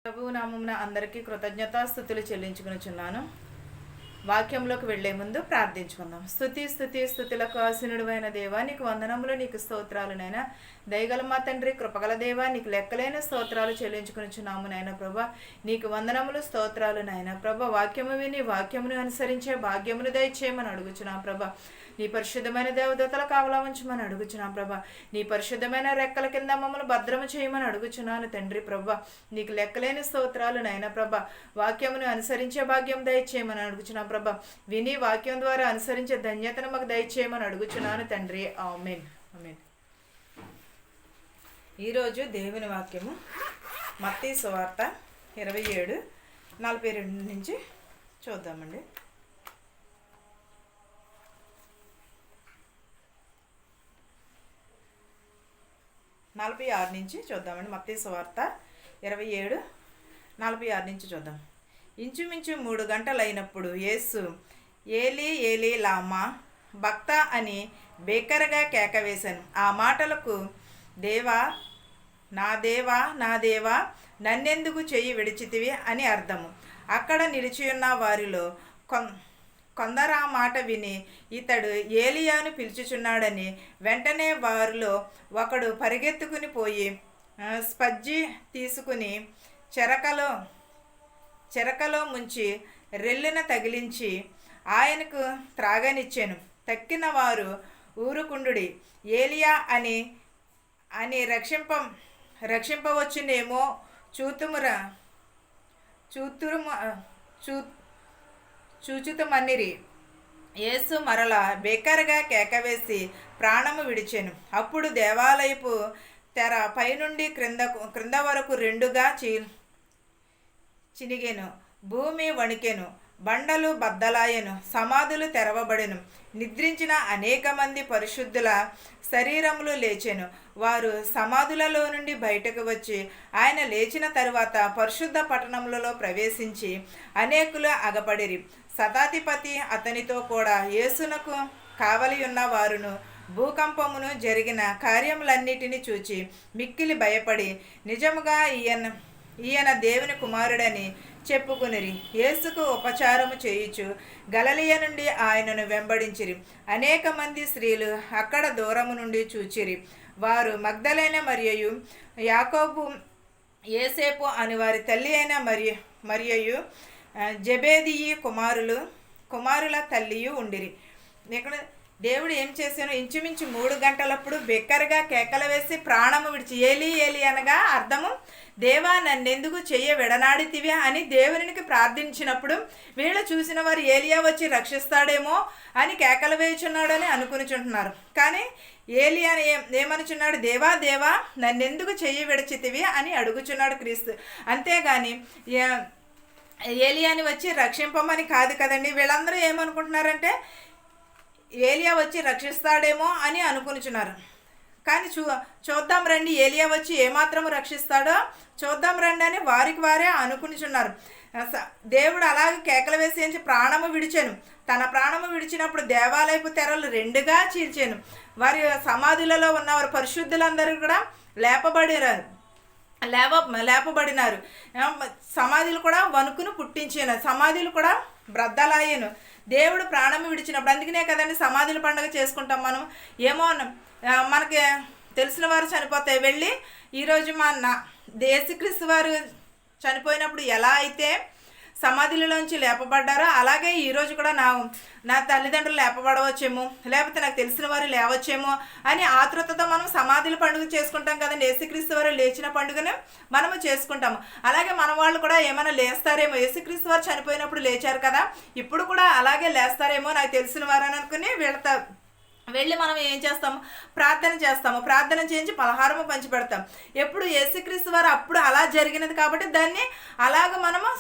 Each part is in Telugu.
ప్రభువు నామమున అందరికీ కృతజ్ఞతాస్తుతులు చెల్లించుకొనుచున్నాను. వాక్యంలోకి వెళ్లే ముందు ప్రార్థించుకుందాం. స్తుతులకు ఆసీనుడైన దేవా, నీకు వందనములు, నీకు స్తోత్రాలు నైనా. దయగల మా తండ్రి, కృపగల దేవా, నీకు లెక్కలేని స్తోత్రాలు చెల్లించుకొనుచున్నాము నాయన. ప్రభా, నీకు వందనములు, స్తోత్రాలు నాయన. ప్రభా, వాక్యము విని వాక్యమును అనుసరించే భాగ్యమును దయచేయమని అడుగుచున్నాం ప్రభా. నీ పరిశుద్ధమైన దేవదూతల కావలా ఉంచమని అడుగుచున్నాం ప్రభా. నీ పరిశుద్ధమైన రెక్కల కింద మమ్మల్ని భద్రము చేయమని అడుగుచున్నాను తండ్రి. ప్రభా, నీకు లెక్కలేని స్తోత్రాలు నాయన. ప్రభా, వాక్యమును అనుసరించే భాగ్యం దయచేయమని అడుగుచున్నాం ప్రభా. విని వాక్యం ద్వారా అనుసరించే ధన్యతను మాకు దయచేయమని అడుగుచున్నాను తండ్రి. ఆమేన్. ఆమేన్. ఈరోజు దేవుని వాక్యము మత్తయి సువార్త 27:42 నుంచి చూద్దామండి. 46 నుంచి చూద్దామండి. మత్తయి సువార్త 27:46 నుంచి చూద్దాం. ఇంచుమించు 3 గంటలైనప్పుడు యేసు ఏలీ ఏలీ లామా భక్త అని బేకరగా కేకవేశాను. ఆ మాటలకు దేవా నా దేవా నన్నెందుకు చెయ్యి విడిచితివి అని అర్థము. అక్కడ నిలిచియున్న వారిలో కొందరు ఆ మాట విని ఇతడు ఏలియాను పిలుచుచున్నాడని వెంటనే వారిలో ఒకడు పరిగెత్తుకుని పోయి స్పజ్జి తీసుకుని చెరకలో ముంచి రెల్లున తగిలించి ఆయనకు త్రాగనిచ్చాను. తక్కిన వారు ఊరుకుండుడి, ఏలియా అని రక్షింపవచ్చునేమో చూచుతమనిరి. యేసు మరలా బేకరగా కేకవేసి ప్రాణము విడిచెను. అప్పుడు దేవాలయపు తెర పైనుండి క్రింద వరకు 2గా చినిగెను. భూమి వణికెను, బండలు బద్దలాయెను, సమాధులు తెరవబడెను. నిద్రించిన అనేక మంది పరిశుద్ధుల శరీరములు లేచెను. వారు సమాధులలో నుండి బయటకు వచ్చి ఆయన లేచిన తరువాత పరిశుద్ధ పట్టణములలో ప్రవేశించి అనేకులు అగపడిరి. శతాధిపతి అతనితో కూడా యేసునకు కావలి ఉన్న వారును భూకంపమును జరిగిన కార్యములన్నిటిని చూచి మిక్కిలి భయపడి నిజముగా ఈయన దేవుని కుమారుడని చెప్పుకునిరి. యేసుకు ఉపచారము చేయుచు గలిలయ నుండి ఆయనను వెంబడించిరి. అనేక మంది స్త్రీలు అక్కడ దూరము నుండి చూచిరి. వారు మగ్దలైన మరియయు, యాకోబు, యేసేపు అని వారి తల్లి అయిన మరియయు, జెబెదయి కుమారుల తల్లియు ఉండిరి. ఇక్కడ దేవుడు ఏం చేశాను, ఇంచుమించు 3 గంటలప్పుడు బెక్కరగా కేకలు వేసి ప్రాణము విడిచి ఏలీ ఏలీ అనగా అర్థము దేవా నన్నెందుకు చెయ్య విడనాడితివి అని దేవునికి ప్రార్థించినప్పుడు వీళ్ళు చూసిన వారు ఏలియా వచ్చి రక్షిస్తాడేమో అని కేకలు వేయుచున్నాడని అనుకునిచుంటున్నారు. కానీ ఏలియా ఏమనుచున్నాడు, దేవా నన్నెందుకు చెయ్యి విడిచితివి అని అడుగుచున్నాడు క్రీస్తు. అంతేగాని ఏలియాని వచ్చి రక్షింపమని కాదు కదండి. వీళ్ళందరూ ఏమనుకుంటున్నారంటే ఏలియా వచ్చి రక్షిస్తాడేమో అని అనుకునిచున్నారు. కానీ చూద్దాం రండి, ఏలియా వచ్చి ఏమాత్రము రక్షిస్తాడో చూద్దాం రండి అని వారికి వారే అనుకునిచున్నారు. దేవుడు అలాగే కేకలు వేసి ప్రాణము విడిచాను. తన ప్రాణము విడిచినప్పుడు దేవాలయపు తెరలు 2గా చీల్చాను. వారి సమాధులలో ఉన్నవారు పరిశుద్ధులందరూ కూడా లేపబడినారు. సమాధులు కూడా వణుకును పుట్టించాను, సమాధులు కూడా బ్రద్దలాయను. దేవుడు ప్రాణం విడిచినప్పుడు, అందుకనే కదండి సమాధుల పండుగ చేసుకుంటాం మనం. ఏమో మనకి తెలిసిన వారు చనిపోతే వెళ్ళి ఈరోజు యేసుక్రీస్తు వారు చనిపోయినప్పుడు ఎలా అయితే సమాధులలోంచి లేపబడ్డారో అలాగే ఈరోజు కూడా నా తల్లిదండ్రులు లేపబడవచ్చేమో, లేకపోతే నాకు తెలిసిన వారు లేవచ్చేమో అని ఆతృతతో మనం సమాధుల పండుగ చేసుకుంటాం కదండి. యేసుక్రీస్తు వారు లేచిన పండుగను మనము చేసుకుంటాము. అలాగే మన వాళ్ళు కూడా ఏమైనా లేస్తారేమో, యేసుక్రీస్తు వారు చనిపోయినప్పుడు లేచారు కదా, ఇప్పుడు కూడా అలాగే లేస్తారేమో నాకు తెలిసిన వారు అని అనుకుని వెళ్ళి మనం ఏం చేస్తాము, ప్రార్థన చేస్తాము. ప్రార్థన చేయించి పలహారము పంచి పెడతాం. ఎప్పుడు యేసుక్రీస్తు వారు అప్పుడు అలా జరిగినది కాబట్టి దాన్ని అలాగ మనము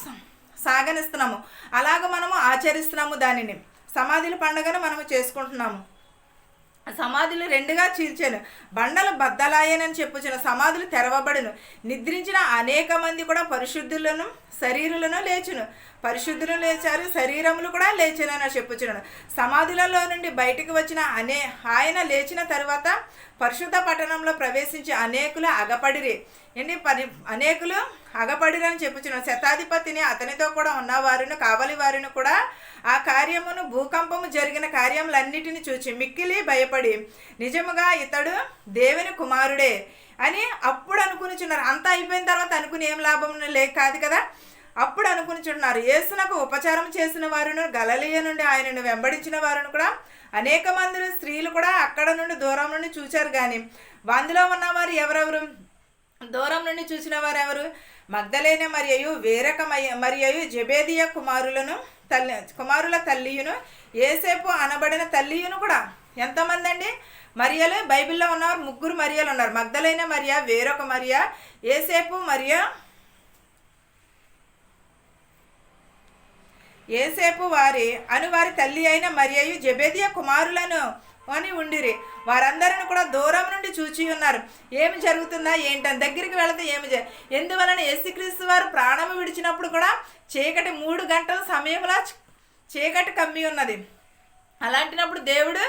సాగనిస్తున్నాము, అలాగ మనము ఆచరిస్తున్నాము. దానిని సమాధుల పండుగను మనము చేసుకుంటున్నాము. సమాధులు 2గా చీల్చాను, బండలు బద్దలాయనని చెప్పుచున్న సమాధులు తెరవబడును. నిద్రించిన అనేక మంది కూడా పరిశుద్ధులను శరీరులను లేచును. పరిశుద్ధులు లేచారు, శరీరములు కూడా లేచినని చెప్పుచున్నాను. సమాధులలో నుండి బయటకు వచ్చిన ఆయన లేచిన తర్వాత పరిశుద్ధ పట్టణంలో ప్రవేశించి అనేకులు అగపడిరి. అనేకులు అగపడిరి అని చెప్పుచున్నారు. శతాధిపతిని అతనితో కూడా ఉన్నవారును కావలి వారిని కూడా ఆ కార్యమును భూకంపము జరిగిన కార్యములన్నిటిని చూచి మిక్కిలి భయపడి నిజముగా ఇతడు దేవుని కుమారుడే అని అప్పుడు అనుకునిచున్నారు. అంతా అయిపోయిన తర్వాత అనుకుని ఏం లాభం కాదు కదా. అప్పుడు అనుకునిచున్నారు. యేసునకు ఉపచారం చేసిన వారును గలిలయ నుండి ఆయనను వెంబడించిన వారును కూడా అనేక మంది స్త్రీలు కూడా అక్కడ నుండి దూరం నుండి చూశారు. కానీ అందులో ఉన్నవారు ఎవరెవరు? దూరం నుండి చూసిన వారు ఎవరు? మగ్దలేనే మరియు వేరొక మరియు జెబెదయి కుమారుల తల్లియును యేసేపు అనబడిన తల్లియును కూడా. ఎంతమంది అండి మరియలు? బైబిల్లో ఉన్నవారు 3 మరియలు ఉన్నారు. మగ్దలేనే మరియ, వేరొక మరియ, యేసేపు వారి తల్లి అయిన మరియయు జెబెదయి కుమారులను అని ఉండిరి. వారందరిని కూడా దూరం నుండి చూచి ఉన్నారు. ఏమి జరుగుతుందా ఏంటని. దగ్గరికి వెళితే ఎందువలన యేసుక్రీస్తు వారు ప్రాణము విడిచినప్పుడు కూడా చీకటి 3 గంటల సమయంలో చీకటి కమ్మి ఉన్నది. అలాంటినప్పుడు దేవుడు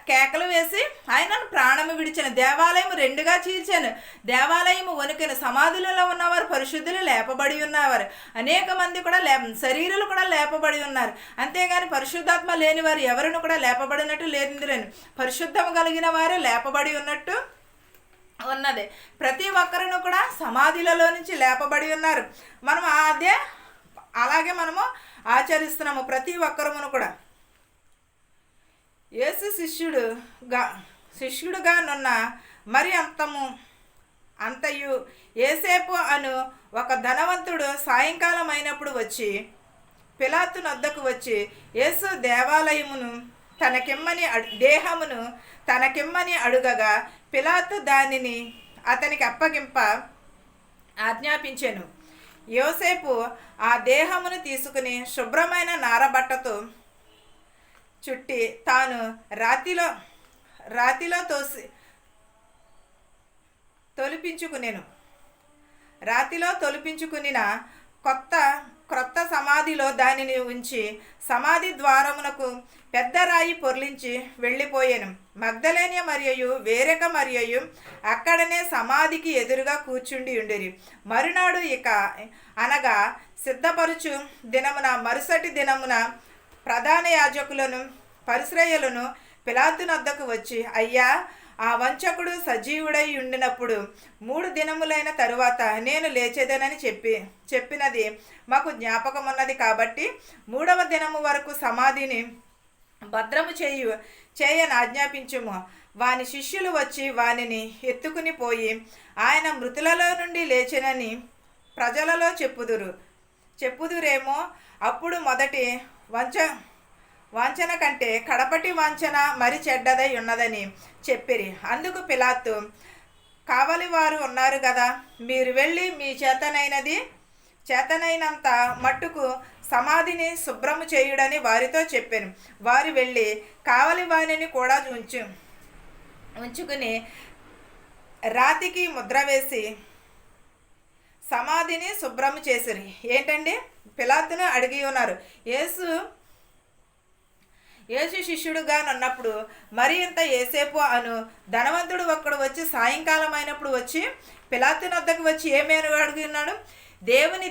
కేకలు వేసి ఆయనను ప్రాణము విడిచాను. దేవాలయం 2గా చీల్చాను. దేవాలయం వణికెను. సమాధులలో ఉన్నవారు పరిశుద్ధులు లేపబడి ఉన్నవారు. అనేక మంది కూడా శరీరాలు కూడా లేపబడి ఉన్నారు. అంతేగాని పరిశుద్ధాత్మ లేని వారు ఎవరిని కూడా లేపబడినట్టు లేదని పరిశుద్ధము కలిగిన వారే లేపబడి ఉన్నట్టు ఉన్నది. ప్రతి ఒక్కరిని కూడా సమాధులలో నుంచి లేపబడి ఉన్నారు. మనం అలాగే మనము ఆచరిస్తున్నాము ప్రతి ఒక్కరమును కూడా. యేసు శిష్యుడుగా నున్న మరి అంతయు యేసేపు అను ఒక ధనవంతుడు సాయంకాలం అయినప్పుడు వచ్చి పిలాతు నొద్దకు వచ్చి యేసు దేవాలయమును దేహమును తనకిమ్మని అడుగగా పిలాతు దానిని అతనికి అప్పగింప ఆజ్ఞాపించెను. యోసేపు ఆ దేహమును తీసుకుని శుభ్రమైన నారబట్టతో చుట్టి తాను రాతిలో తొలిపించుకునిన క్రొత్త సమాధిలో దానిని ఉంచి సమాధి ద్వారమునకు పెద్ద రాయి పొర్లించి వెళ్ళిపోయాను. మగ్దలేనే మరియు వేరొక మరియు అక్కడనే సమాధికి ఎదురుగా కూర్చుండి ఉండిరి. మరునాడు అనగా సిద్ధపరుచు దినమున మరుసటి దినమున ప్రధాన యాజకులను పరిశ్రయలను పిలాతు నొద్దకు వచ్చి, అయ్యా, ఆ వంచకుడు సజీవుడై ఉండినప్పుడు 3 దినములైన తరువాత నేను లేచేదనని చెప్పినది మాకు జ్ఞాపకమున్నది. కాబట్టి 3వ దినము వరకు సమాధిని భద్రము చేయని ఆజ్ఞాపించుము. వాని శిష్యులు వచ్చి వానిని ఎత్తుకుని పోయి ఆయన మృతులలో నుండి లేచెనని ప్రజలలో చెప్పుదురేమో. అప్పుడు మొదటి వాంఛన కంటే కడపటి వాంఛన మరి చెడ్డదై ఉన్నదని చెప్పిరి. అందుకు పిలాతు, కావలి వారు ఉన్నారు కదా, మీరు వెళ్ళి మీ చేతనైనంత మట్టుకు సమాధిని శుభ్రము చేయుడని వారితో చెప్పాను. వారు వెళ్ళి కావలి వారిని కూడా ఉంచుకుని రాతికి ముద్ర వేసి సమాధిని శుభ్రము చేసిరి. ఏంటండి? పిలాతును అడిగి ఉన్నారు. యేసు శిష్యుడుగా ఉన్నప్పుడు మరి ఇంత యేసేపు అను ధనవంతుడు ఒక్కడు వచ్చి సాయంకాలం అయినప్పుడు వచ్చి పిలాతు వద్దకు వచ్చి ఏమేమి అడిగి ఉన్నాడు? దేవుని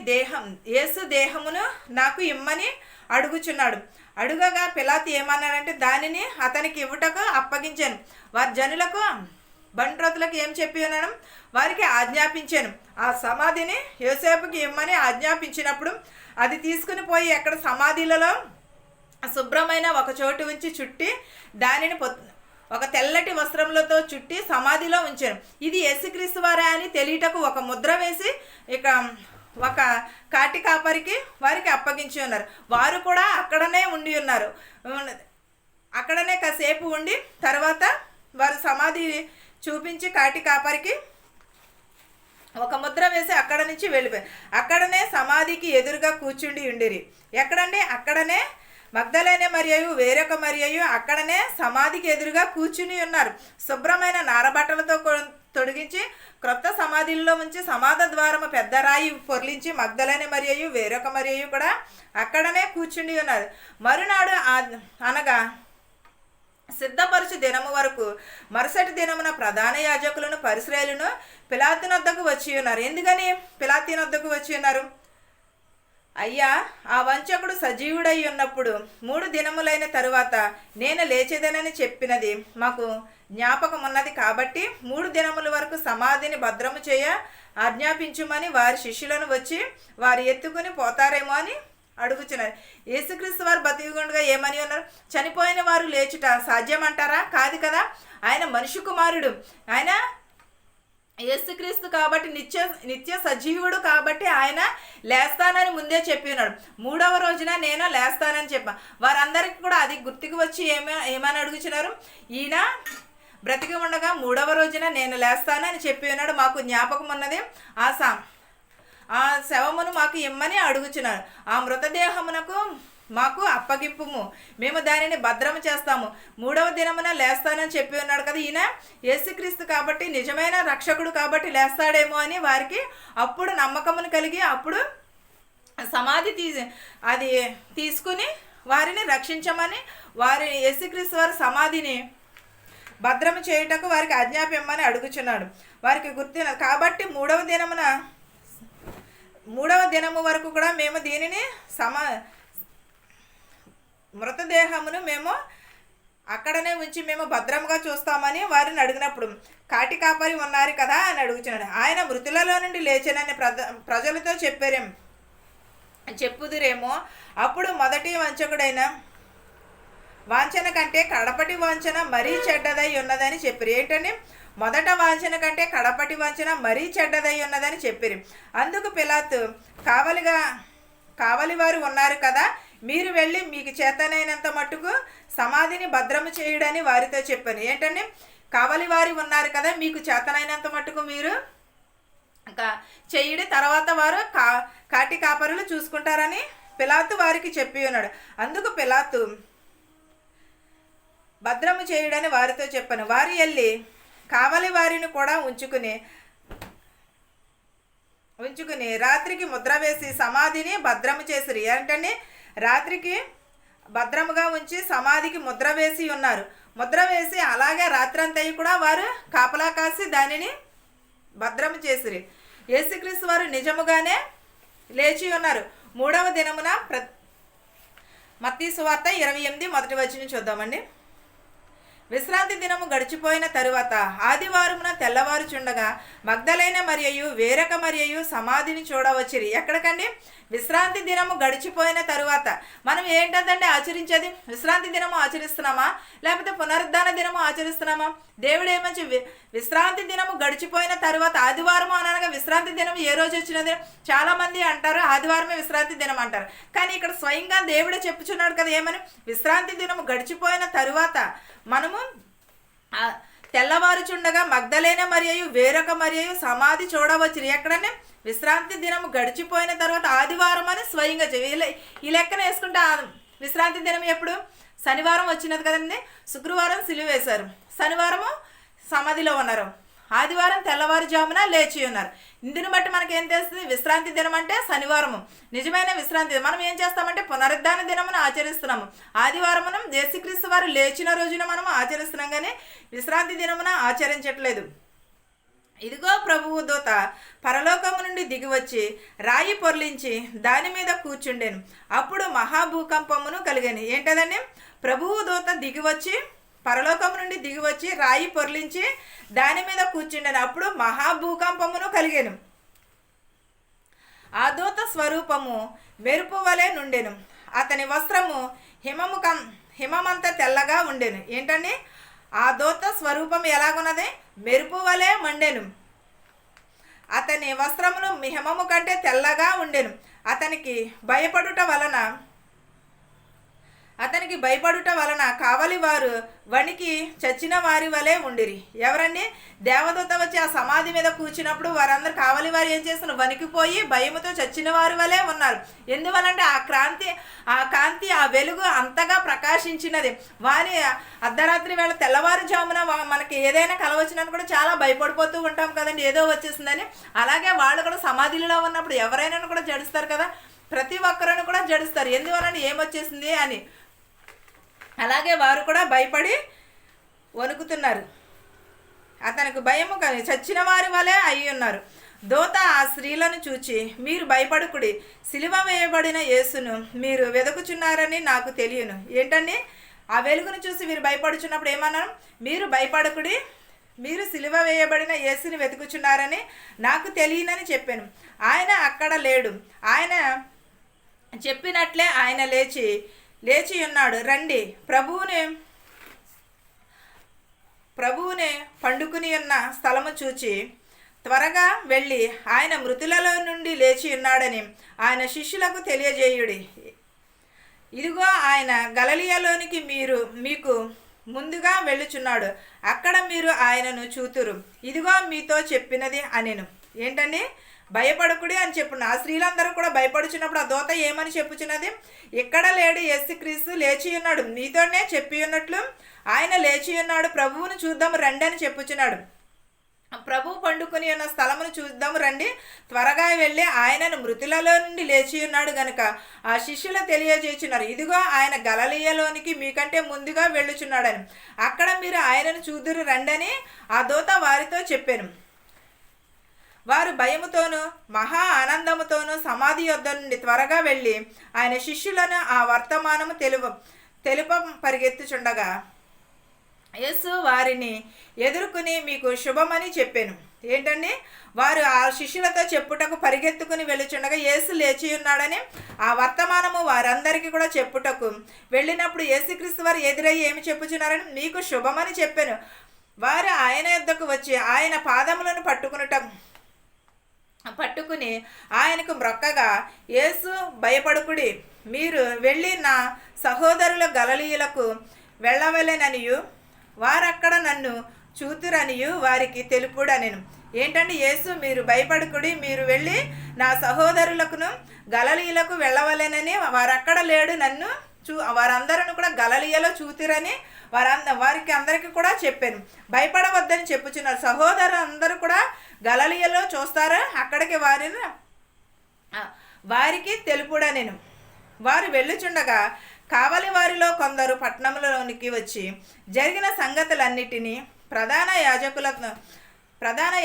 యేసు దేహమును నాకు ఇమ్మని అడుగుచున్నాడు. అడుగగా పిలాతు ఏమన్నాడంటే, దానిని అతనికి ఇవ్వటకు అప్పగించాను. వారి జనులకు బంట్రోతులకు ఏం చెప్పి ఉన్నాను? వారికి ఆజ్ఞాపించాను. ఆ సమాధిని యోసేపుకి ఇమ్మని ఆజ్ఞాపించినప్పుడు అది తీసుకుని పోయి ఎక్కడ సమాధిలలో శుభ్రమైన ఒక చోటు ఉంచి చుట్టి దానిని ఒక తెల్లటి వస్త్రములతో చుట్టి సమాధిలో ఉంచాను. ఇది యేసుక్రీస్తు వారే అని తెలియటకు ఒక ముద్ర వేసి ఒక కాటి కాపరికి వారికి అప్పగించి ఉన్నారు. వారు కూడా అక్కడనే ఉండి ఉన్నారు. అక్కడనే కాసేపు ఉండి తర్వాత వారు సమాధి చూపించి కాటి కాపరికి ఒక ముద్ర వేసి అక్కడ నుంచి వెళ్ళిపోయారు. అక్కడనే సమాధికి ఎదురుగా కూర్చుండి ఉండిరి. ఎక్కడండి? అక్కడనే మగ్దలేనే మరియు వేరొక మరియు అక్కడనే సమాధికి ఎదురుగా కూర్చుని ఉన్నారు. శుభ్రమైన నారబట్టలతో తొడిగించి క్రొత్త సమాధిలో ఉంచి సమాధ ద్వారము పెద్ద రాయి పొర్లించి మగ్దలేనే మరియు వేరొక మరియు కూడా అక్కడనే కూర్చుని ఉన్నారు. మరునాడు అనగా సిద్ధపరచు దినము వరకు మరుసటి దినమున ప్రధాన యాజకులను పరిశ్రయులను పిలాతు నొద్దకు వచ్చి ఉన్నారు. ఎందుకని పిలాతు నొద్దకు వచ్చి ఉన్నారు? అయ్యా, ఆ వంచకుడు సజీవుడై ఉన్నప్పుడు 3 దినములైన తరువాత నేను లేచేదనని చెప్పినది మాకు జ్ఞాపకం ఉన్నది. కాబట్టి 3 దినముల వరకు సమాధిని భద్రము చేయ ఆజ్ఞాపించుమని వారి శిష్యులను వచ్చి వారు ఎత్తుకుని పోతారేమో అని అడుగుచున్నారు. యేసుక్రీస్తు వారు బతికుండగా ఏమని ఉన్నారు? చనిపోయిన వారు లేచుట సాధ్యమంటారా? కాదు కదా. ఆయన మనిషి కుమారుడు. ఆయన యేసుక్రీస్తు కాబట్టి నిత్య సజీవుడు కాబట్టి ఆయన లేస్తానని ముందే చెప్పి ఉన్నాడు. 3వ రోజున నేను లేస్తానని చెప్పా. వారందరికీ కూడా అది గుర్తుకు వచ్చి ఏమని అడుగుచున్నారు? ఈయన బ్రతికి ఉండగా 3వ రోజున నేను లేస్తానని చెప్పి ఉన్నాడు. మాకు జ్ఞాపకం ఉన్నది. ఆ శవమును మాకు ఇమ్మని అడుగుచున్నారు. ఆ మృతదేహమునకు మాకు అప్పగింపుము, మేము దానిని భద్రము చేస్తాము, 3వ దినమున లేస్తానని చెప్పి ఉన్నాడు కదా. ఈయన యేసుక్రీస్తు కాబట్టి నిజమైన రక్షకుడు కాబట్టి లేస్తాడేమో అని వారికి అప్పుడు నమ్మకమును కలిగి అప్పుడు సమాధి అది తీసుకుని వారిని రక్షించమని వారి యేసుక్రీస్తు వారి సమాధిని భద్రము చేయుటకు వారికి ఆజ్ఞాపిమ్మని అడుగుచున్నాడు. వారికి గుర్తు కాబట్టి 3వ దినము వరకు కూడా మేము దీనిని మృతదేహమును మేము అక్కడనే ఉంచి మేము భద్రంగా చూస్తామని వారిని అడిగినప్పుడు కాటి కాపరి ఉన్నారు కదా అని అడుగుతున్నాడు. ఆయన మృతులలో నుండి లేచనని ప్రజలతో చెప్పుదురేమో. అప్పుడు మొదటి వంచకుడైన వాంఛన కంటే కడపటి వాంఛన మరీ చెడ్డదై ఉన్నదని చెప్పారు. ఏంటండి? మొదట వాంఛన కంటే కడపటి వాంఛన మరీ చెడ్డదై ఉన్నదని చెప్పారు. అందుకు పిలాతు కావలి వారు ఉన్నారు కదా, మీరు వెళ్ళి మీకు చేతనైనంత మట్టుకు సమాధిని భద్రము చేయుడని వారితో చెప్పాను. ఏంటండి? కావలి వారి ఉన్నారు కదా, మీకు చేతనైనంత మట్టుకు మీరు చెయ్యడి, తర్వాత వారు కాటి కాపరులు చూసుకుంటారని పిలాతు వారికి చెప్పి ఉన్నాడు. అందుకు పిలాతు భద్రము చేయుడని వారితో చెప్పాను. వారు వెళ్ళి కావలి వారిని కూడా ఉంచుకుని రాత్రికి ముద్ర వేసి సమాధిని భద్రము చేసిరి. ఏంటండి? రాత్రికి భద్రముగా ఉంచి సమాధికి ముద్ర వేసి ఉన్నారు. ముద్ర వేసి అలాగే రాత్రంతా కూడా వారు కాపలా కాసి దానిని భద్రము చేసిరి. యేసుక్రీస్తు వారు నిజముగానే లేచి ఉన్నారు. 3వ దినమున మత్తయి సువార్త 28 మొదటి వచనం చూద్దామండి. విశ్రాంతి దినము గడిచిపోయిన తరువాత ఆదివారమున తెల్లవారుచుండగా మగ్దలైన మరియయు వేరొక మరియయు సమాధిని చూడవచ్చిరి. ఎక్కడికండి? విశ్రాంతి దినము గడిచిపోయిన తరువాత. మనం ఏంటంటే ఆచరించేది? విశ్రాంతి దినము ఆచరిస్తున్నామా లేకపోతే పునరుద్ధాన దినము ఆచరిస్తున్నామా? దేవుడు ఏమంచి విశ్రాంతి దినము గడిచిపోయిన తరువాత ఆదివారము అనగా విశ్రాంతి దినం ఏ రోజు వచ్చినది? చాలామంది అంటారు ఆదివారమే విశ్రాంతి దినం అంటారు. కానీ ఇక్కడ స్వయంగా దేవుడే చెప్పుచున్నాడు కదా. ఏమని? విశ్రాంతి దినము గడిచిపోయిన తరువాత మనము తెల్లవారుచుండగా మగ్దలైన మరియయు వేరొక మరియయు సమాధి చూడవచ్చు. ఎక్కడనే? విశ్రాంతి దినము గడిచిపోయిన తర్వాత ఆదివారం అని స్వయంగా ఈ లెక్కన వేసుకుంటే విశ్రాంతి దినం ఎప్పుడు? శనివారం వచ్చినది కదండి. శుక్రవారం సిలువ వేశారు, శనివారము సమాధిలో ఉన్నారు, ఆదివారం తెల్లవారుజామున లేచి ఉన్నారు. ఇందుని బట్టి మనకి ఏం తెలుస్తుంది? విశ్రాంతి దినం అంటే శనివారము నిజమైన విశ్రాంతి. మనం ఏం చేస్తామంటే పునరుద్ధాన దినమును ఆచరిస్తున్నాము. ఆదివారమున యేసుక్రీస్తు వారు లేచిన రోజున మనము ఆచరిస్తున్నాం, కానీ విశ్రాంతి దినమున ఆచరించట్లేదు. ఇదిగో ప్రభువు దూత పరలోకము నుండి దిగివచ్చి రాయి పొర్లించి దాని మీద కూర్చుండెను. అప్పుడు మహాభూకంపమును కలిగాను. ఏంటదండి? ప్రభువు దూత దిగివచ్చి పరలోకము నుండి దిగివచ్చి రాయి పొర్లించి దాని మీద కూర్చుండెను. అప్పుడు మహాభూకంపమును కలిగాను. ఆ దూత స్వరూపము మెరుపు వలె నుండెను. అతని వస్త్రము హిమమంత తెల్లగా ఉండెను. ఏంటండి? ఆ దూత స్వరూపం ఎలాగున్నది? మెరుపు వలె మండెను. అతని వస్త్రములు హిమము కంటే తెల్లగా ఉండెను. అతనికి భయపడుట వలన కావలి వారు వణికి చచ్చిన వారి వలె ఉండిరి. ఎవరండి? దేవదూత వచ్చి ఆ సమాధి మీద కూర్చున్నప్పుడు వారందరూ కావలి వారు ఏం చేస్తున్నారు? వణికిపోయి భయముతో చచ్చిన వారి వలె ఉన్నారు. ఎందువలంటే ఆ కాంతి ఆ వెలుగు అంతగా ప్రకాశించినది. వారి అర్ధరాత్రి వేళ తెల్లవారుజామున మనకి ఏదైనా కల వచ్చినా కూడా చాలా భయపడిపోతూ ఉంటాం కదండి, ఏదో వచ్చేసిందని. అలాగే వాళ్ళు కూడా సమాధిలో ఉన్నప్పుడు ఎవరైనా కూడా జడుస్తారు కదా, ప్రతి ఒక్కరిని కూడా జడుస్తారు. ఎందువలన ఏమొచ్చేసింది అని. అలాగే వారు కూడా భయపడి వణుకుతున్నారు. అతనికి భయము కానీ చచ్చిన వారి వలె అయి ఉన్నారు. దూత ఆ స్త్రీలను చూచి, మీరు భయపడుకుడి, సిలువ వేయబడిన యేసును మీరు వెదకుచున్నారని నాకు తెలియను. ఏంటండి, ఆ వెలుగును చూసి వీరు భయపడుచున్నప్పుడు ఏమన్నారు? మీరు భయపడకుడి, మీరు సిలువ వేయబడిన యేసుని వెతుకుచున్నారని నాకు తెలియనని చెప్పాను. ఆయన అక్కడ లేడు. ఆయన చెప్పినట్లే ఆయన లేచి ఉన్నాడు. రండి, ప్రభువునే పండుకుని ఉన్న స్థలము చూచి త్వరగా వెళ్ళి ఆయన మృతులలో నుండి లేచి ఉన్నాడని ఆయన శిష్యులకు తెలియజేయుడి. ఇదిగో ఆయన గలిలయలోనికి మీకు ముందుగా వెళ్ళుచున్నాడు, అక్కడ మీరు ఆయనను చూతురు. ఇదిగో మీతో చెప్పినది అనెను. ఏంటండి, భయపడకుడి అని చెప్పున్న ఆ స్త్రీలందరూ కూడా భయపడుచున్నప్పుడు ఆ దూత ఏమని చెప్పుచున్నది? ఇక్కడ లేడు, యేసుక్రీస్తు లేచి ఉన్నాడు, మీతోనే చెప్పి ఉన్నట్లు ఆయన లేచి ఉన్నాడు, ప్రభువును చూద్దాము రండి అని చెప్పుచున్నాడు. ప్రభువు పండుకొని ఉన్న స్థలమును చూద్దాము రండి, త్వరగా వెళ్ళి ఆయనను మృతులలో నుండి లేచి ఉన్నాడు గనుక ఆ శిష్యులు తెలియజేస్తున్నారు, ఇదిగో ఆయన గలిలయలోనికి మీకంటే ముందుగా వెళ్ళుచున్నాడని, అక్కడ మీరు ఆయనను చూదురు రండని ఆ దూత వారితో చెప్పాను. వారు భయముతోనూ మహా ఆనందముతోనూ సమాధి యొద్ద నుండి త్వరగా వెళ్ళి ఆయన శిష్యులను ఆ వర్తమానము తెలుప పరిగెత్తుచుండగా యేసు వారిని ఎదుర్కొని మీకు శుభమని చెప్పాను. ఏంటండి, వారు ఆ శిష్యులతో చెప్పుటకు పరిగెత్తుకుని వెళ్ళుచుండగా యేసు లేచి ఉన్నాడని ఆ వర్తమానము వారందరికీ కూడా చెప్పుటకు వెళ్ళినప్పుడు యేసుక్రీస్తు వారు ఎదురయ్యి ఏమి చెప్పుచున్నారని మీకు శుభమని చెప్పాను. వారు ఆయన యొద్దకు వచ్చి ఆయన పాదములను పట్టుకుని ఆయనకు మ్రొక్కగా, యేసు భయపడుకుడి, మీరు వెళ్ళి నా సహోదరుల గలిలయకు వెళ్ళవలెననియు వారక్కడ నన్ను చూతురనియు వారికి తెలుపుడనెను. ఏంటంటే, యేసు మీరు భయపడుకుడి, మీరు వెళ్ళి నా సహోదరులకును గలిలయకు వెళ్ళవలెనని వారక్కడ లేడు, నన్ను వారందరూ కూడా గలిలయలో చూతురని వారికి అందరికీ కూడా చెప్పాను. భయపడవద్దని చెప్పుచున్నారు. సహోదరు అందరూ కూడా గలిలయలో చూస్తారా, అక్కడికి వారికి తెలుపుడనెను. వారు వెళ్ళుచుండగా కావలి వారిలో కొందరు పట్టణంలోనికి వచ్చి జరిగిన సంగతులన్నిటినీ ప్రధాన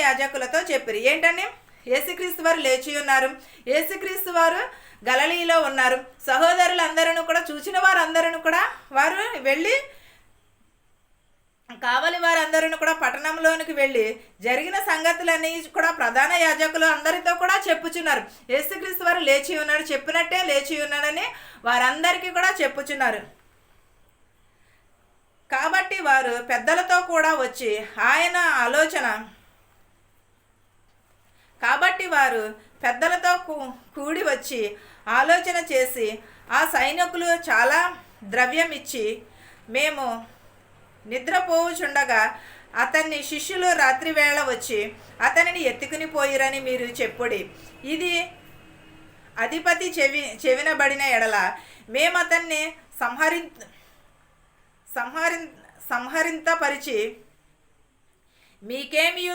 యాజకులతో చెప్పారు. ఏంటండి, యేసుక్రీస్తు వారు లేచి ఉన్నారు, యేసుక్రీస్తు వారు గలిలయలో ఉన్నారు, సహోదరులందరూ కూడా చూసిన వారందరూ కూడా వారు వెళ్ళి కావలి వారందరూ కూడా పట్టణంలోనికి వెళ్ళి జరిగిన సంగతులన్నీ కూడా ప్రధాన యాజకులు అందరితో కూడా చెప్పుచున్నారు. యేసుక్రీస్తు వారు లేచి ఉన్నాడు, చెప్పినట్టే లేచి ఉన్నాడని వారందరికీ కూడా చెప్పుచున్నారు. కాబట్టి వారు పెద్దలతో కూడా వచ్చి కూడి వచ్చి ఆలోచన చేసి ఆ సైనికులు చాలా ద్రవ్యం ఇచ్చి మేము నిద్రపోవుచుండగా అతన్ని శిష్యులు రాత్రివేళ వచ్చి అతనిని ఎత్తుకుని పోయిరని మీరు చెప్పుడి. ఇది అధిపతి చెవినబడిన ఎడల మేము అతన్ని సంహరింతపరిచి మీకేమియు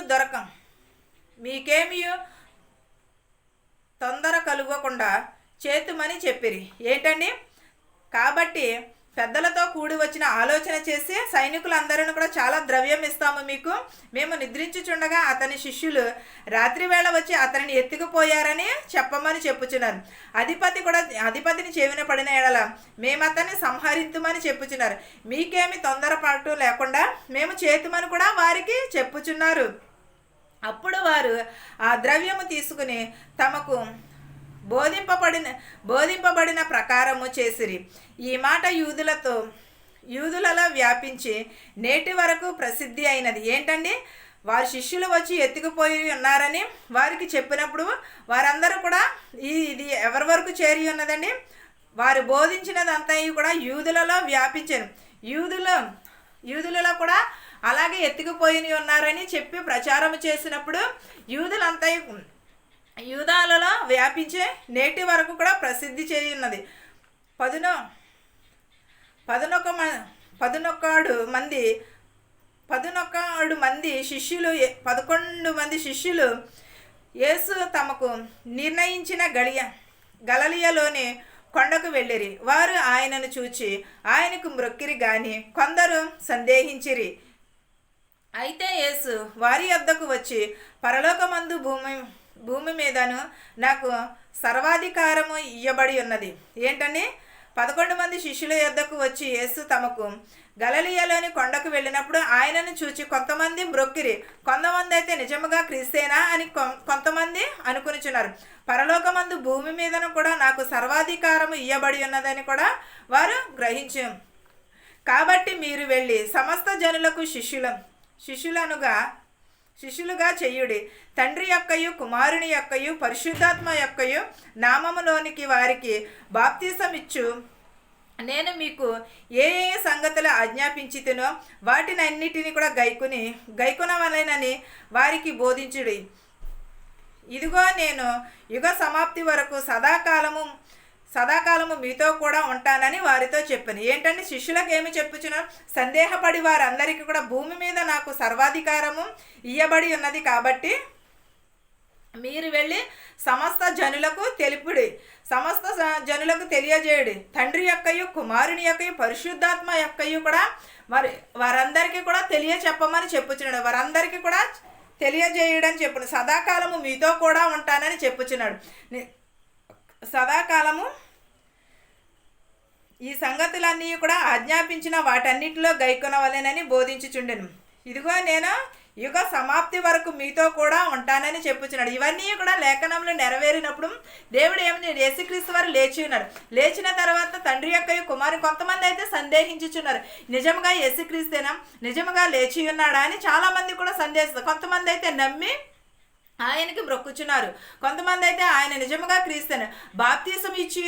తొందర కలుగకుండా చేతుమని చెప్పిరి. ఏంటండి, కాబట్టి పెద్దలతో కూడి వచ్చిన ఆలోచన చేసి సైనికులందరూ కూడా చాలా ద్రవ్యం ఇస్తాము మీకు, మేము నిద్రించుచుండగా అతని శిష్యులు రాత్రివేళ వచ్చి అతనిని ఎత్తుకుపోయారని చెప్పమని చెప్పుచున్నారు. అధిపతిని చెవిన పడిన ఎడల మేము అతన్ని సంహరింతుమని చెప్పుచున్నారు. మీకేమి తొందరపాటు లేకుండా మేము చేతుమని కూడా వారికి చెప్పుచున్నారు. అప్పుడు వారు ఆ ద్రవ్యము తీసుకుని తమకు బోధింపబడిన ప్రకారము చేసిరి. ఈ మాట యూదులలో వ్యాపించి నేటి వరకు ప్రసిద్ధి అయినది. ఏంటండి, వారి శిష్యులు వచ్చి ఎత్తుకుపోయి ఉన్నారని వారికి చెప్పినప్పుడు వారందరూ కూడా ఇది ఎవరి వరకు చేరి ఉన్నదండి, వారు బోధించినదంతా కూడా యూదులలో వ్యాపించారు. యూదులలో కూడా అలాగే ఎత్తుకుపోయి ఉన్నారని చెప్పి ప్రచారం చేసినప్పుడు యూదాలలో వ్యాపించే నేటి వరకు కూడా ప్రసిద్ధి చేయున్నది. 11 మంది శిష్యులు యేసు తమకు నిర్ణయించిన గలిలయలోని కొండకు వెళ్ళిరి. వారు ఆయనను చూచి ఆయనకు మ్రొక్కిరి గాని కొందరు సందేహించిరి. అయితే యేసు వారి యొద్దకు వచ్చి, పరలోకమందు భూమి మీదను నాకు సర్వాధికారము ఇయ్యబడి ఉన్నది. ఏంటని 11 మంది శిష్యుల యొద్దకు వచ్చి యేసు తమకు గలిలయలోని కొండకు వెళ్ళినప్పుడు ఆయనను చూచి కొంతమంది మ్రొక్కిరి, కొంతమంది అయితే నిజముగా క్రీస్తేనా అని కొంతమంది అనుకునిచున్నారు. పరలోకమందు భూమి మీదను కూడా నాకు సర్వాధికారము ఇయ్యబడి ఉన్నదని కూడా వారు గ్రహించాం. కాబట్టి మీరు వెళ్ళి సమస్త జనులకు శిష్యులుగా చెయ్యుడి. తండ్రి యొక్కయు కుమారుని యొక్కయు పరిశుద్ధాత్మ యొక్కయు నామములోనికి వారికి బాప్తిసమిచ్చు నేను మీకు ఏ ఏ సంగతులు ఆజ్ఞాపించితినో వాటినన్నిటిని కూడా గైకొనవలెనని వారికి బోధించుడి. ఇదిగో నేను యుగ సమాప్తి వరకు సదాకాలము మీతో కూడా ఉంటానని వారితో చెప్పాను. ఏంటంటే శిష్యులకు ఏమి చెప్పుచున్నారు? సందేహపడి వారందరికీ కూడా భూమి మీద నాకు సర్వాధికారము ఇయ్యబడి ఉన్నది కాబట్టి మీరు వెళ్ళి సమస్త జనులకు తెలుపుడి, సమస్త జనులకు తెలియజేయుడి. తండ్రి యొక్కయు కుమారుని యొక్కయు పరిశుద్ధాత్మ యొక్కయు కూడా వారందరికీ కూడా చెప్పమని చెప్పుచున్నాడు. వారందరికీ కూడా తెలియజేయడని చెప్పును. సదాకాలము మీతో కూడా ఉంటానని చెప్పుచున్నాడు. సదాకాలము ఈ సంగతులన్నీ కూడా ఆజ్ఞాపించిన వాటన్నిటిలో గైకొనవలెనని బోధించుచుండెను. ఇదిగో నేను యుగ సమాప్తి వరకు మీతో కూడా ఉంటానని చెప్పుచున్నాడు. ఇవన్నీ కూడా లేఖనంలో నెరవేరినప్పుడు దేవుడు ఏమని యేసుక్రీస్తు వారు లేచి ఉన్నాడు. లేచిన తర్వాత తండ్రి యొక్క కుమారు కొంతమంది అయితే సందేహించుచున్నారు, నిజంగా యేసుక్రీస్తేనా, నిజంగా లేచి ఉన్నాడా అని చాలామంది కూడా సందేహిస్తారు. కొంతమంది అయితే నమ్మి ఆయనకి మొక్కుచున్నారు. కొంతమంది అయితే ఆయన నిజముగా క్రీస్తుని బాప్తీసం ఇచ్చి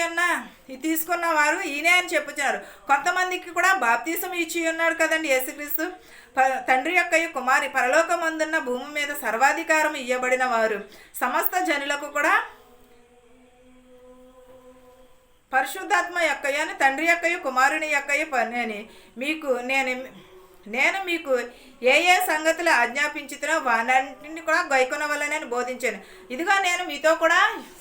తీసుకున్న వారు ఈయనే అని చెప్పుచున్నారు. కొంతమందికి కూడా బాప్తీసం ఇచ్చి ఉన్నాడు కదండి యేసుక్రీస్తు. తండ్రి యొక్క కుమారి పరలోకమందున్న భూమి మీద సర్వాధికారం ఇవ్వబడిన వారు సమస్త జనులకు కూడా పరిశుద్ధాత్మ యొక్కయని తండ్రి యొక్క కుమారుని యొక్క పని నేను మీకు ఏ ఏ సంగతులు ఆజ్ఞాపించుతున్నా వాటన్నింటిని కూడా గైకొనవలెనని బోధించాను. ఇదిగో నేను మీతో కూడా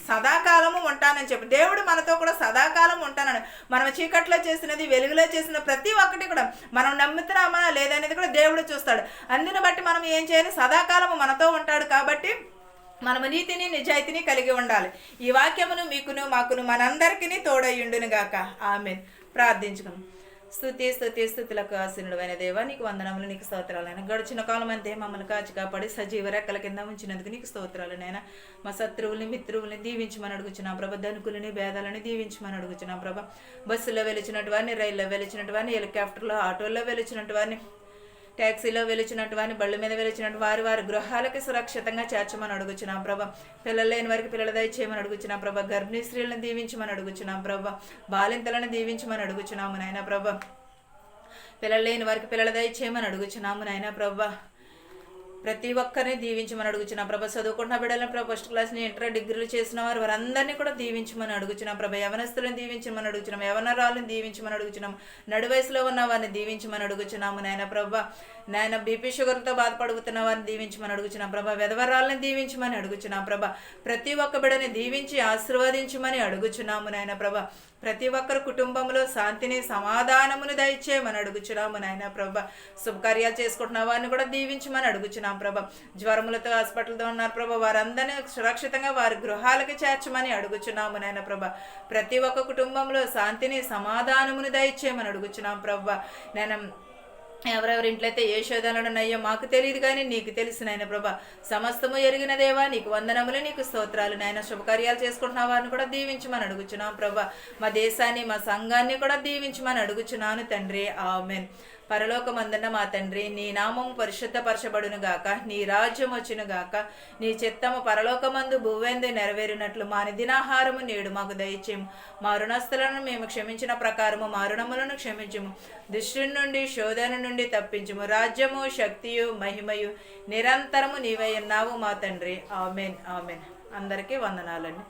సదాకాలము ఉంటానని చెప్పి దేవుడు మనతో కూడా సదాకాలం ఉంటానని, మనం చీకట్లో చేసినది వెలుగులో చేసిన ప్రతి ఒక్కటి కూడా మనం నమ్ముతున్నామా లేదనేది కూడా దేవుడు చూస్తాడు. అందుని బట్టి మనం ఏం చేయాలి? సదాకాలము మనతో ఉంటాడు కాబట్టి మనము నీతిని నిజాయితీని కలిగి ఉండాలి. ఈ వాక్యమును మీకును మాకును మనందరికీ తోడయ్యుండును గాక. ఆమేన్. ప్రార్థించుకున్నాం. స్తుతులకు ఆసీనుడైన దేవా, నీకు వందనములు, నీకు స్తోత్రాలైనా. గడిచిన కాలం అంతే మమ్మల్ని కాచి కాపాడి సజీవ రెక్కల కింద ఉంచినందుకు నీకు స్తోత్రాలనైనా. మా శత్రువుల్ని మిత్రువుల్ని దీవించమని అడుగుచున్నాం ప్రభ. ధనుకులని భేదాలని దీవించమని అడుగుచున్నాం ప్రభ. బస్సులో వెలిచినట్టు వారిని, రైల్లో వెలిచినట్టు వారిని, హెలికాప్టర్లో ఆటోల్లో వెలిచినట్టు వారిని, ట్యాక్సీలో వెలిచినట్టు వారిని, బళ్ళ మీద వెలిచినట్టు వారి గృహాలకి సురక్షితంగా చేర్చమని అడుగుచున్నాం ప్రభ. పిల్లలు లేని వారికి పిల్లల దయచేయమని అడుగుచున్నాం ప్రభ. గర్భిణీ స్త్రీలను దీవించమని అడుగుచున్నాం ప్రభ. బాలింతలను దీవించమని అడుగుచున్నాము నాయన ప్రభ. పిల్లలు లేని వారికి పిల్లల దయచేయమని అడుగుచున్నాము నాయన ప్రభ. ప్రతి ఒక్కరిని దీవించమని అడుగుచున్నాం ప్రభ. చదువుకుంటున్న బిడ్డలను ప్రభ, ఫస్ట్ క్లాస్ని ఇంటర్ డిగ్రీలు చేసిన వారందరినీ కూడా దీవించమని అడుగుచున్నాం ప్రభ. యవనస్తులను దీవించమని అడుగుచున్నాం, యవనరాలను దీవించమని అడుగుచున్నాం, నడు వయసులో ఉన్న వారిని దీవించమని అడుగుచున్నాము నాయన ప్రభ. నాయన బీపీ షుగర్తో బాధపడుతున్న వారిని దీవించమని అడుగుచున్నాం ప్రభ. విధవరాలను దీవించమని అడుగుచున్నాం ప్రభ. ప్రతి ఒక్క బిడ్డని దీవించి ఆశీర్వదించమని అడుగుచున్నాము నాయన ప్రభ. ప్రతి ఒక్కరు కుటుంబంలో శాంతిని సమాధానమును దయచేయమని అడుగుచున్నాము నాయన ప్రభ. శుభకార్యాలు చేసుకుంటున్న వారిని కూడా దీవించమని అడుగుచున్నాం ప్రభ. జ్వరములతో హాస్పిటల్తో ఉన్నారు ప్రభ, వారందరినీ సురక్షితంగా వారి గృహాలకి చేర్చమని అడుగుచున్నాము నాయన ప్రభ. ప్రతి ఒక్క కుటుంబంలో శాంతిని సమాధానమును దయచేయమని అడుగుచున్నాం ప్రభ. నేను ఎవరెవరి ఇంట్లో అయితే ఏ శోధనలు ఉన్నాయో మాకు తెలియదు కానీ నీకు తెలుసు నాయన ప్రభ. సమస్తము ఎరిగిన దేవా, నీకు వందనములు, నీకు స్తోత్రాలు నాయన. శుభకార్యాలు చేసుకుంటున్న వారిని కూడా దీవించమని అడుగుచున్నాం ప్రభ. మా దేశాన్ని, మా సంఘాన్ని కూడా దీవించమని అడుగుచున్నాను తండ్రి. ఆమేన్. పరలోకమందున్న మా తండ్రి, నీ నామము పరిశుద్ధపరచబడును గాక, నీ రాజ్యం వచ్చును గాక, నీ చిత్తము పరలోకమందు భూవేందు నెరవేరినట్లు మా నిదినాహారము నేడు మాకు దయచేయము. మా రుణస్థులను మేము క్షమించిన ప్రకారము మా రుణములను క్షమించుము. దుష్టుని నుండి, శోధన నుండి తప్పించుము. రాజ్యము, శక్తియు, మహిమయు నిరంతరము నీవై ఉన్నావు మా తండ్రి. ఆమేన్. ఆమేన్. అందరికీ వందనాలండి.